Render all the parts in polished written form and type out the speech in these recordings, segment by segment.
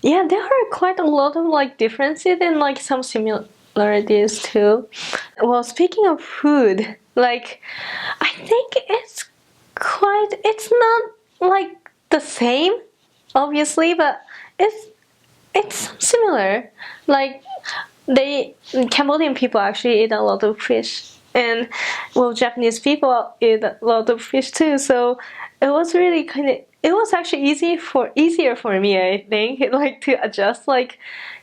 Yeah, there are quite a lot of like differences and like some similarities too. Well, speaking of food, like I think it's not like the same, obviously, but it's similar. Like they Cambodian people actually eat a lot of fish, and well, Japanese people eat a lot of fish too. So it was really kind of it was actually easier for me, I think, like to adjust like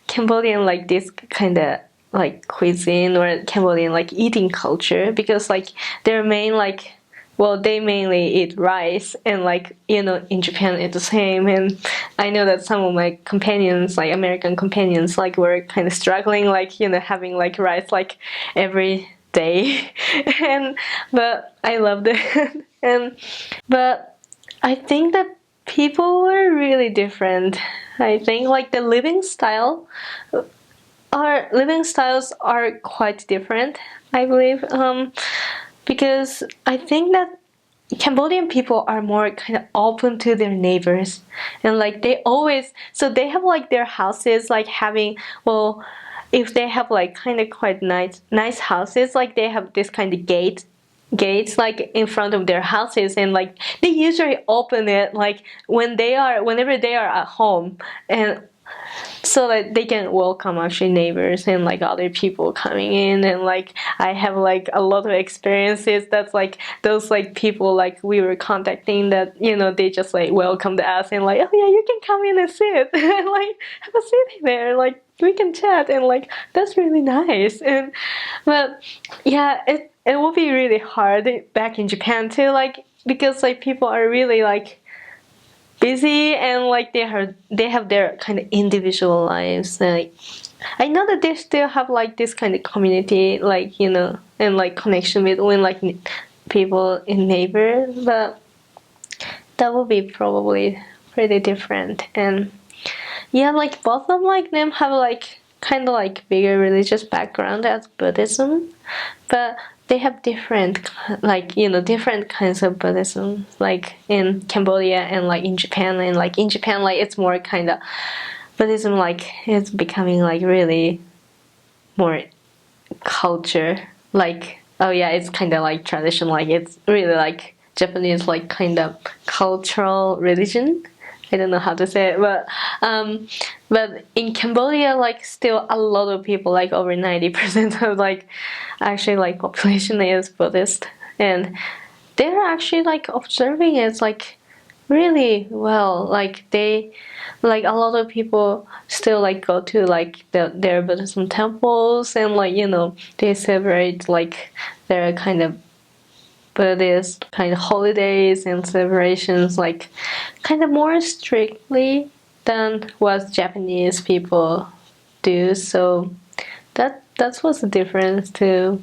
Cambodian like this kind of like cuisine or Cambodian like eating culture, because like their main like well, they mainly eat rice, and like in Japan it's the same. And I know that some of my companions, like American companions, like were kind of struggling, like having like rice like every day. And but I loved it. And but I think that people were really different. I think like the living styles are quite different, I believe. Because I think that Cambodian people are more kind of open to their neighbors, and like they have like their houses like having, well, if they have like kind of quite nice houses, like they have this kind of gates like in front of their houses, and like they usually open it like whenever they are at home, and so that they can welcome actually neighbors and like other people coming in. And like I have like a lot of experiences that's like those like people like we were contacting, that they just like welcomed us and like, oh yeah, you can come in and sit and like have a seat there, like we can chat, and like that's really nice. And but yeah, it will be really hard back in Japan too, like because like people are really like busy, and like they have their kind of individual lives. Like I know that they still have like this kind of community, like and like connection between like people in neighbors, but that will be probably pretty different. And yeah, like both of like them have like kind of like bigger religious background as Buddhism, but they have different like different kinds of Buddhism, like in Cambodia and like in Japan. And like in Japan, like it's more kind of Buddhism, like it's becoming like really more culture, like oh yeah, it's kind of like tradition, like it's really like Japanese like kind of cultural religion. I don't know how to say it, but in Cambodia, like still a lot of people, like over 90% of like actually like population is Buddhist, and they're actually like observing it like really well. Like they, like a lot of people still like go to like their Buddhism temples, and like they celebrate like their kind of Buddhist kind of holidays and celebrations like kind of more strictly than what Japanese people do. So that was the difference too.